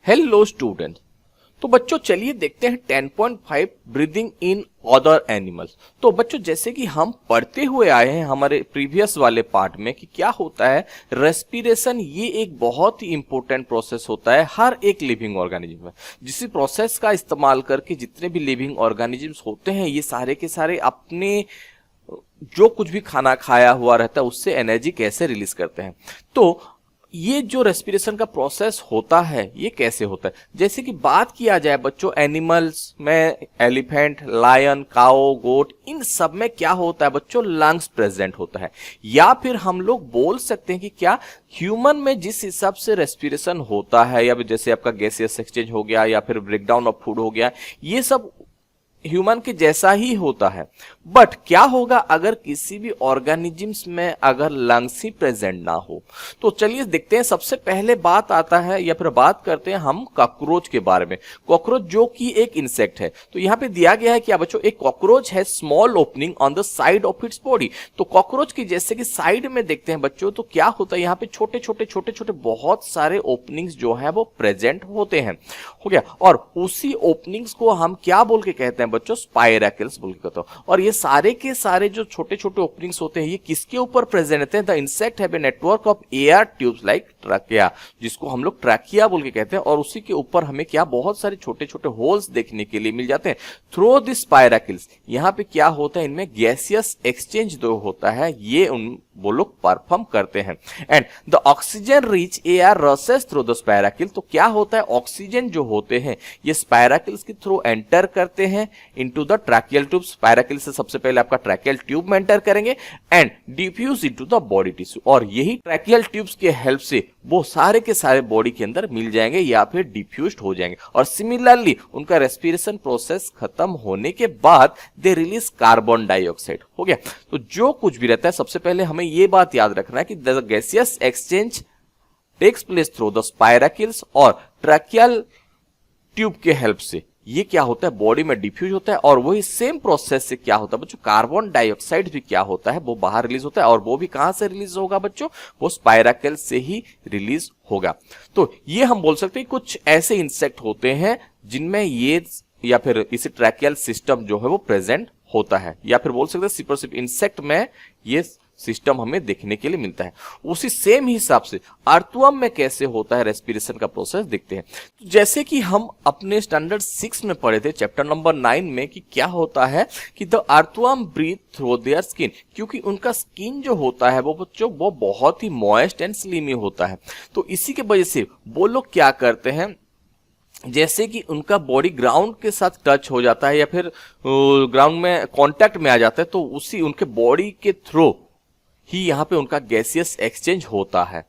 Hello student. तो बच्चों चलिए देखते हैं 10.5 ब्रीदिंग इन अदर एनिमल्स। तो बच्चों जैसे कि हम पढ़ते हुए आए हैं हमारे प्रीवियस वाले पार्ट में कि क्या होता है रेस्पिरेशन, ये एक बहुत ही इंपॉर्टेंट प्रोसेस होता है हर एक लिविंग ऑर्गेनिज्म में। जिस प्रोसेस का इस्तेमाल करके जितने भी लिविंग ऑर्गेनिजम्स होते हैं ये सारे के सारे अपने जो कुछ भी खाना खाया हुआ रहता है उससे एनर्जी कैसे रिलीज करते हैं। तो ये जो रेस्पिरेशन का प्रोसेस होता है ये कैसे होता है, जैसे कि बात किया जाए बच्चों एनिमल्स में, एलिफेंट, लायन, काओ, गोट, इन सब में क्या होता है बच्चों, लंग्स प्रेजेंट होता है। या फिर हम लोग बोल सकते हैं कि क्या ह्यूमन में जिस हिसाब से रेस्पिरेशन होता है, या जैसे आपका गैसियस एक्सचेंज हो गया या फिर ब्रेकडाउन ऑफ फूड हो गया, ये सब ह्यूमन के जैसा ही होता है। बट क्या होगा अगर किसी भी ऑर्गेनिजम्स में अगर लंग्स ही प्रेजेंट ना हो। तो चलिए देखते हैं। सबसे पहले बात आता है या फिर बात करते हैं हम कॉकरोच के बारे में। कॉकरोच जो कि एक इंसेक्ट है। तो यहाँ पे दिया गया है क्या बच्चों, एक कॉकरोच है small opening on the side of its body. तो कॉकरोच की जैसे कि साइड में देखते हैं बच्चों, तो क्या होता है यहाँ पे छोटे छोटे बहुत सारे ओपनिंग्स जो है वो प्रेजेंट होते हैं। हो गया। और उसी ओपनिंग्स को हम क्या बोल के कहते हैं बच्चों, स्पाइरैकल्स बोल के कहते हैं। और ये सारे के सारे जो छोटे छोटे ओपनिंग्स होते हैं ये किसके ऊपर प्रेजेंट रहते हैं, the insect have a network of air tubes like trachea, जिसको हम लोग ट्रैकिया बोल के कहते हैं। और उसी के ऊपर हमें क्या बहुत सारे छोटे छोटे होल्स देखने के लिए मिल जाते हैं थ्रू दिस स्पाइरैकल्स। यहाँ पे क्या होता है, इनमें गैसियस एक्सचेंज जो होता है ये वो लोग परफॉर्म करते हैं। And the oxygen rich air rushes through the spiracle. तो क्या होता है, ऑक्सीजन जो होते हैं ये स्पाइरैकल्स के थ्रू एंटर करते हैं into the tracheal tube. Spiracle से सबसे पहले आपका ट्रैकियल ट्यूब में एंटर करेंगे and diffuse into the body tissue. और यही ट्रैकियल ट्यूब्स के हेल्प से वो सारे के सारे बॉडी के अंदर मिल जाएंगे या फिर डिफ्यूज्ड हो जाएंगे। और सिमिलरली उनका रेस्पिरेशन प्रोसेस खत्म होने के बाद दे रिलीज कार्बन डाइऑक्साइड। हो गया। तो जो कुछ भी रहता है सबसे पहले हमें ये बात याद रखना है कि the gaseous exchange takes place through the spiracles और ट्रैकियल ट्यूब के हेल्प से ये क्या होता है, बॉडी में डिफ्यूज होता है। और वही सेम प्रोसेस से क्या होता है बच्चों, कार्बन डाइऑक्साइड भी क्या होता है वो बाहर रिलीज होता है। और वो भी कहां से रिलीज होगा बच्चों, वो स्पाइरैकल से ही रिलीज होगा। तो ये हम बोल सकते हैं कुछ ऐसे इंसेक्ट होते हैं जिनमें ये या फिर इसी ट्रैकियल सिस्टम जो है वो प्रेजेंट होता है। या फिर बोल सकते हैं सिर्फ और सिर्फ इंसेक्ट में ये सिस्टम हमें देखने के लिए मिलता है। उसी सेम हिसाब से अर्थवर्म में कैसे होता है रेस्पिरेशन का प्रोसेस देखते हैं। तो जैसे कि हम अपने स्टैंडर्ड 6 में पढ़े थे चैप्टर नंबर 9 में कि क्या होता है कि the earthworm breathe through their skin, क्योंकि उनका स्किन जो होता है वो बच्चों वो बहुत ही मॉइस्ट एंड स्लिमी होता है। तो इसी के वजह से वो लोग क्या करते हैं, जैसे कि उनका बॉडी ग्राउंड के साथ टच हो जाता है या फिर ग्राउंड में कांटेक्ट में आ जाता है, तो उसी उनके बॉडी के थ्रू ही यहाँ पे उनका गैसियस एक्सचेंज होता है।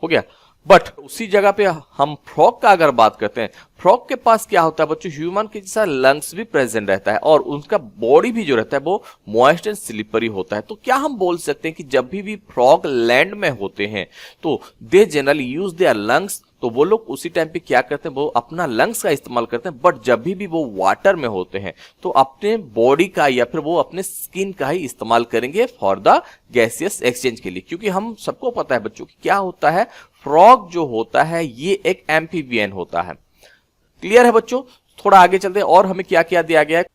हो गया। बट उसी जगह पे हम फ्रॉग का अगर बात करते हैं, फ्रॉग के पास क्या होता है बच्चों, ह्यूमन के जैसा लंग्स भी प्रेजेंट रहता है और उनका बॉडी भी जो रहता है वो मॉइस्ट एंड स्लिपरी होता है। तो क्या हम बोल सकते हैं कि जब भी फ्रॉग लैंड में होते हैं तो they generally use their lungs. तो वो लोग उसी टाइम पे क्या करते हैं, वो अपना लंग्स का इस्तेमाल करते हैं। बट जब भी वो वाटर में होते हैं तो अपने बॉडी का या फिर वो अपने स्किन का ही इस्तेमाल करेंगे फॉर द गैसियस एक्सचेंज के लिए। क्योंकि हम सबको पता है बच्चों की क्या होता है, फ्रॉग जो होता है ये एक एम्फीबियन होता है। क्लियर है बच्चों। थोड़ा आगे चलते हैं और हमें क्या क्या दिया गया है।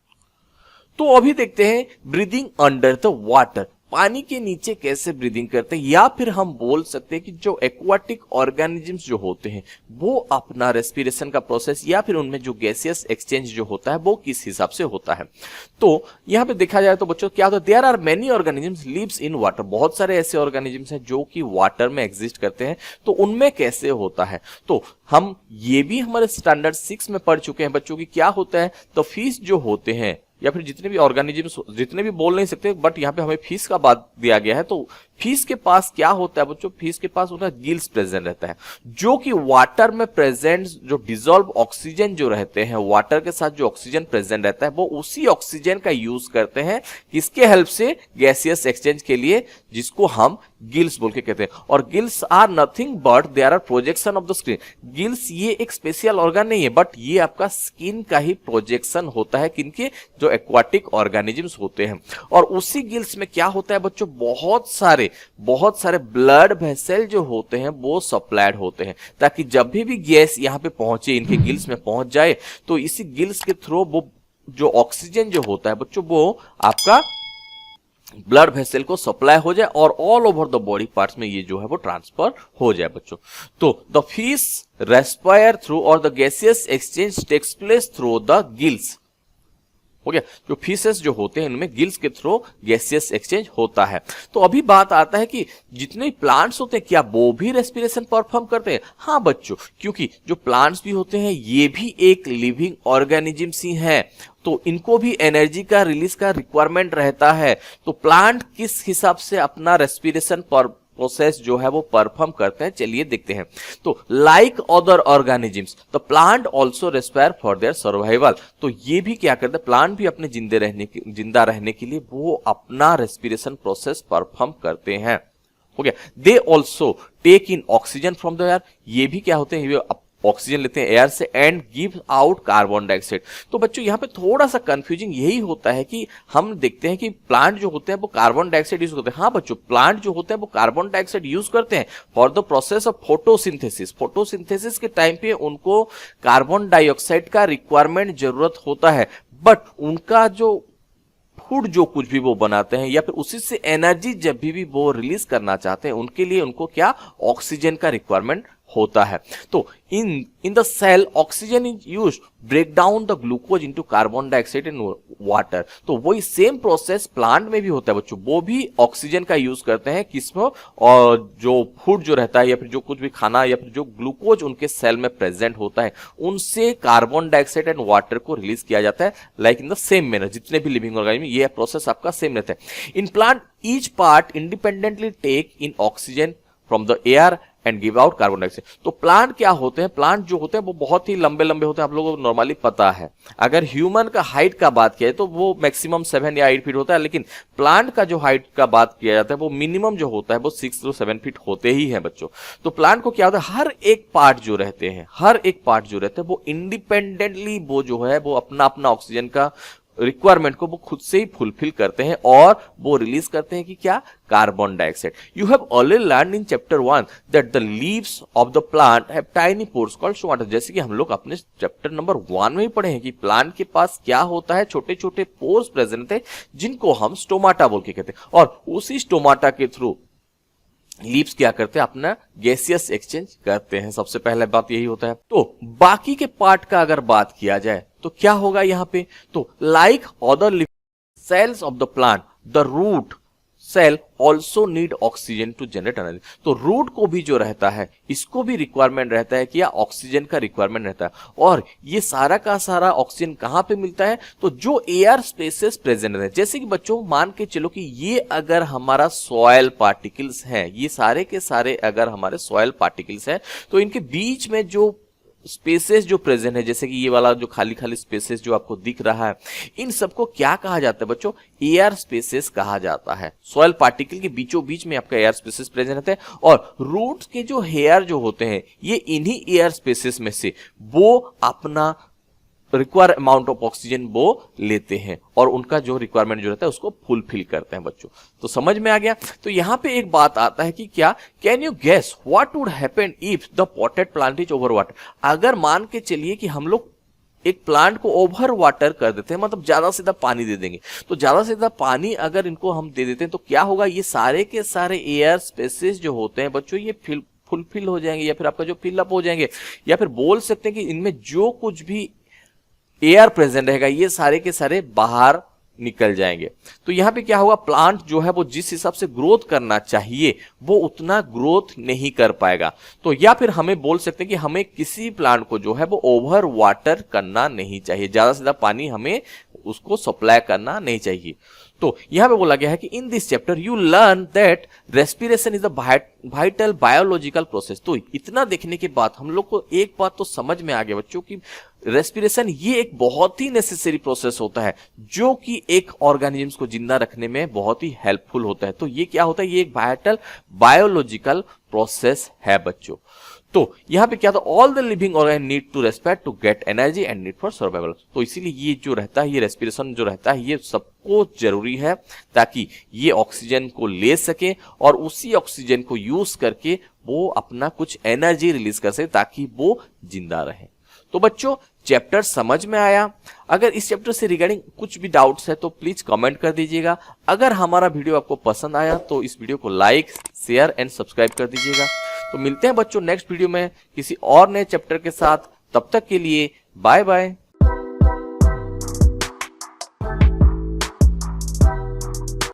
तो अभी देखते हैं ब्रीदिंग अंडर द वाटर, पानी के नीचे कैसे ब्रीदिंग करते हैं। या फिर हम बोल सकते हैं कि जो एक्वाटिक ऑर्गेनिजम्स जो होते हैं वो अपना रेस्पिरेशन का प्रोसेस या फिर उनमें जो गैसियस एक्सचेंज जो होता है वो किस हिसाब से होता है। तो यहाँ पे देखा जाए तो बच्चों क्या होता है, there are many organisms lives in water. बहुत सारे ऐसे ऑर्गेनिजम्स हैं जो कि वाटर में एग्जिस्ट करते हैं। तो उनमें कैसे होता है, तो हम ये भी हमारे स्टैंडर्ड 6 में पढ़ चुके हैं बच्चों की क्या होता है। तो फिश जो होते हैं या फिर जितने भी ऑर्गेनिजम्स, जितने भी बोल नहीं सकते बट यहाँ पे हमें फिश का बात दिया गया है। तो फिश के पास क्या होता है बच्चों, फिश के पास उनका गिल्स प्रेजेंट रहता है जो कि वाटर में प्रेजेंट जो डिसॉल्व ऑक्सीजन जो रहते हैं, वाटर के साथ जो ऑक्सीजन प्रेजेंट रहता है वो उसी ऑक्सीजन का यूज करते हैं किसके हेल्प से, गैसियस एक्सचेंज के लिए, जिसको हम गिल्स बोल के कहते हैं। और gills are nothing but they are projection of the skin. Gills ये एक स्पेशल ऑर्गन नहीं है बट ये आपका स्किन का ही प्रोजेक्शन होता है किनके, जो एक्वाटिक ऑर्गेनिजम्स होते हैं। और उसी गिल्स में क्या होता है बच्चों, बहुत सारे बहुत सारे ब्लड वेसल जो होते हैं वो सप्लाइड होते हैं, ताकि जब भी गैस यहाँ पे पहुंचे, इनके गिल्स में पहुंच जाए, तो इसी गिल्स के थ्रू वो जो ऑक्सीजन जो होता है बच्चों, वो आपका ब्लड वेसल को सप्लाई हो जाए और all over the body parts में ये जो है वो ट्रांसफर हो जाए बच्चों। तो द फिश रेस्पायर थ्रू और the gaseous exchange takes place through the gills. हो गया, जो फिशेस जो होते हैं इनमें गिल्स के थ्रू गैसियस एक्सचेंज होता है। तो अभी बात आता है कि जितने प्लांट्स होते हैं क्या वो भी रेस्पिरेशन परफॉर्म करते हैं? हाँ बच्चों, क्योंकि जो प्लांट्स भी होते हैं ये भी एक लिविंग ऑर्गेनिजम्स ही हैं, तो इनको भी एनर्जी का रिलीज का रिक्वायरमेंट रहता है। तो प्लांट किस हिसाब से अपना रेस्पिरेशन प्रोसेस जो है वो परफॉर्म करते हैं, चलिए देखते हैं। तो like other organisms the plant also respire for their survival. तो ये भी क्या करते हैं, प्लांट भी अपने जिंदा रहने के लिए वो अपना रेस्पिरेशन प्रोसेस परफॉर्म करते हैं। हो गया, they also take in oxygen from the air. ये भी क्या होते हैं, ऑक्सीजन लेते हैं एयर से and give out carbon dioxide. तो बच्चों यहाँ पे थोड़ा सा कंफ्यूजिंग यही होता है कि हम देखते हैं कि प्लांट जो होते हैं वो कार्बन डाइऑक्साइड यूज करते हैं। हाँ बच्चों, प्लांट जो होते हैं वो कार्बन डाइऑक्साइड यूज करते हैं for the process of photosynthesis. Photosynthesis के टाइम पे उनको कार्बन डाइऑक्साइड का रिक्वायरमेंट जरूरत होता है, बट उनका जो फूड जो कुछ भी वो बनाते हैं या फिर उसी से एनर्जी जब भी वो रिलीज करना चाहते हैं, उनके लिए उनको क्या ऑक्सीजन का रिक्वायरमेंट होता है। तो in the cell oxygen is used break down the glucose into carbon dioxide in water. तो वही सेम प्रोसेस प्लांट में भी होता है बच्चों, वो भी ऑक्सीजन का यूज करते हैं किसमें, और जो फूड जो रहता है या फिर जो कुछ भी खाना या फिर जो ग्लूकोज उनके सेल में प्रेजेंट होता है, उनसे कार्बन डाइऑक्साइड एंड वाटर को रिलीज किया जाता है, like in the same manner. जितने भी लिविंग ऑर्गेनिज्म ये प्रोसेस आपका सेम रहता है। In plant each part independently take in oxygen from the air and give out carbon dioxide. तो प्लांट क्या होते हैं, प्लांट जो होते हैं वो बहुत ही लंबे लंबे होते हैं, आप लोगों को नॉर्मली पता है। अगर ह्यूमन का हाइट का बात किया है तो वो मैक्सिमम 7 या 8 फीट होता है, लेकिन प्लांट का जो हाइट का बात किया जाता है वो मिनिमम जो होता है वो 6 to 7 फीट होते ही हैं बच्चों। तो प्लांट को क्या होता है, हर एक पार्ट जो रहते हैं वो इंडिपेंडेंटली वो जो है वो अपना अपना ऑक्सीजन का रिक्वायरमेंट को वो खुद से ही फुलफिल करते हैं और वो रिलीज करते हैं कि क्या, carbon dioxide. You have already learn in chapter 1 that the leaves of the plant have tiny pores called stomata. जैसे कि हम लोग अपने चैप्टर नंबर 1 में ही पढ़े हैं कि प्लांट के पास क्या होता है, छोटे छोटे पोर्स प्रेजेंट होते हैं जिनको हम स्टोमाटा बोल के कहते हैं, और उसी स्टोमाटा के थ्रू लीव्स क्या करते हैं, अपना गैसियस एक्सचेंज करते हैं। सबसे पहले बात यही होता है। तो बाकी के पार्ट का अगर बात किया जाए तो क्या होगा यहाँ पे, तो like other living cells of the plant the root cell also need oxygen to generate energy. तो रूट को भी जो रहता है इसको भी रिक्वायरमेंट रहता है कि या ऑक्सीजन का रिक्वायरमेंट रहता है, और ये सारा का सारा ऑक्सीजन कहाँ पे मिलता है, तो जो एयर स्पेसेस प्रेजेंट है। जैसे कि बच्चों मान के चलो कि ये अगर हमारा सॉइल पार्टिकल्स हैं, ये सारे के सारे अगर हमारे सॉइल पार्टिकल्स हैं, तो इनके बीच में जो स्पेसेस जो प्रेजेंट है, जैसे कि ये वाला जो खाली खाली स्पेसेस जो आपको दिख रहा है, इन सबको क्या कहा जाता है बच्चों, एयर स्पेसेस कहा जाता है। सॉइल पार्टिकल के बीचों बीच में आपका एयर स्पेसेस प्रेजेंट रहते हैं, और रूट्स के जो हेयर जो होते हैं ये इन्हीं एयर स्पेसेस में से वो अपना रिक्वायर अमाउंट ऑफ ऑक्सीजन वो लेते हैं और उनका जो रिक्वायरमेंट जो रहता है उसको फुलफिल करते हैं बच्चों। तो समझ में आ गया। तो यहां पे एक बात आता है कि क्या, can you guess what would happen if the potted plant is over water. अगर मान के चलिए कि हम लोग एक प्लांट को ओवर वाटर कर देते हैं, मतलब ज्यादा से ज्यादा पानी दे देंगे, तो ज्यादा से ज्यादा पानी अगर इनको हम दे देते हैं तो क्या होगा, ये सारे के सारे एयर स्पेसेस जो होते हैं बच्चों ये फुलफिल हो जाएंगे, या फिर आपका जो फिलअप हो जाएंगे, या फिर बोल सकते हैं कि इनमें जो कुछ भी एयर प्रेजेंट रहेगा ये सारे के सारे बाहर निकल जाएंगे। तो यहां पे क्या होगा, प्लांट जो है वो जिस हिसाब से ग्रोथ करना चाहिए वो उतना ग्रोथ नहीं कर पाएगा। तो या फिर हमें बोल सकते हैं कि हमें किसी प्लांट को जो है वो ओवर वाटर करना नहीं चाहिए, ज्यादा से ज्यादा पानी हमें उसको सप्लाई करना नहीं चाहिए। तो यहां पे बोला गया है कि in this chapter you learn that respiration is the vital biological process. तो इतना देखने के बाद हम लोग को एक बात तो समझ में आ गया बच्चों की रेस्पिरेशन ये एक बहुत ही नेसेसरी प्रोसेस होता है जो कि एक ऑर्गेनिजम्स को जिंदा रखने में बहुत ही हेल्पफुल होता है। तो ये क्या होता है, ये एक वाइटल बायोलॉजिकल प्रोसेस है बच्चों। तो यहाँ पे क्या था, all the living organ need to respirate to get energy and need for survival. तो इसीलिए ये जो रहता है, ये रेस्पिरेशन जो रहता है, ये सबको जरूरी है ताकि ये ऑक्सीजन को ले सके और उसी ऑक्सीजन को यूज करके वो अपना कुछ एनर्जी रिलीज कर सके ताकि वो जिंदा रहे। तो बच्चों चैप्टर समझ में आया? अगर इस चैप्टर से रिगार्डिंग कुछ भी डाउट्स है तो प्लीज कमेंट कर दीजिएगा। अगर हमारा वीडियो आपको पसंद आया तो इस वीडियो को लाइक, शेयर एंड सब्सक्राइब कर दीजिएगा। तो मिलते हैं बच्चों नेक्स्ट वीडियो में किसी और नए चैप्टर के साथ। तब तक के लिए बाय बाय।